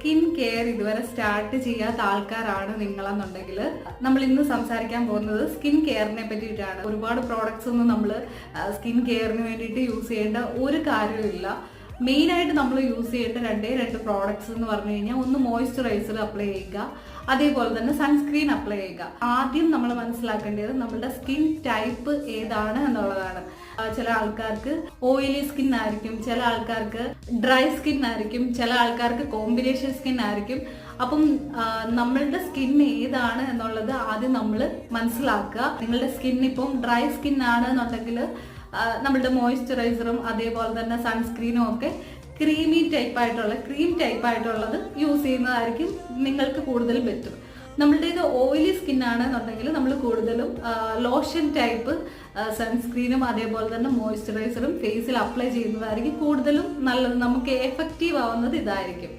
Skin care ഇതുവരെ start ചെയ്യാത്ത ആൾക്കാരാണ് നിങ്ങളെന്നുണ്ടെങ്കിൽ നമ്മൾ ഇന്ന് സംസാരിക്കാൻ പോകുന്നത് സ്കിൻ കെയറിനെ പറ്റിയിട്ടാണ്. ഒരുപാട് പ്രോഡക്ട്സ് ഒന്നും നമ്മൾ സ്കിൻ കെയറിന് വേണ്ടിയിട്ട് യൂസ് ചെയ്യേണ്ട ഒരു കാര്യമില്ല. മെയിനായിട്ട് നമ്മൾ യൂസ് ചെയ്യേണ്ട രണ്ട് പ്രോഡക്ട്സ് എന്ന് പറഞ്ഞു കഴിഞ്ഞാൽ, ഒന്ന് മോയ്സ്ചറൈസർ അപ്ലൈ ചെയ്യുക, അതേപോലെ തന്നെ സൺസ്ക്രീൻ അപ്ലൈ ചെയ്യുക. ആദ്യം നമ്മൾ മനസ്സിലാക്കേണ്ടത് നമ്മളുടെ സ്കിൻ ടൈപ്പ് ഏതാണ് എന്നുള്ളതാണ്. ചില ആൾക്കാർക്ക് ഓയിലി സ്കിൻ ആയിരിക്കും, ചില ആൾക്കാർക്ക് ഡ്രൈ സ്കിൻ ആയിരിക്കും, ചില ആൾക്കാർക്ക് കോമ്പിനേഷൻ സ്കിൻ ആയിരിക്കും. അപ്പം നമ്മളുടെ സ്കിൻ ഏതാണ് എന്നുള്ളത് ആദ്യം നമ്മൾ മനസ്സിലാക്കുക. നിങ്ങളുടെ സ്കിൻ ഇപ്പം ഡ്രൈ സ്കിൻ ആണ് എന്നുണ്ടെങ്കിൽ നമ്മളുടെ മോയ്സ്ചറൈസറും അതേപോലെ തന്നെ സൺസ്ക്രീനും ഒക്കെ ക്രീം ടൈപ്പ് ആയിട്ടുള്ളത് യൂസ് ചെയ്യുന്നതായിരിക്കും നിങ്ങൾക്ക് കൂടുതൽ ബെറ്റർ. നമ്മളുടെ ഇത് ഓയിലി സ്കിൻ ആണെന്നുണ്ടെങ്കിൽ നമ്മൾ കൂടുതലും ലോഷൻ ടൈപ്പ് സൺസ്ക്രീനും അതേപോലെ തന്നെ മോയ്സ്ചറൈസറും ഫേസിൽ അപ്ലൈ ചെയ്യുന്നതായിരിക്കും കൂടുതലും നല്ലത്. നമുക്ക് എഫക്റ്റീവ് ആവുന്നത് ഇതായിരിക്കും.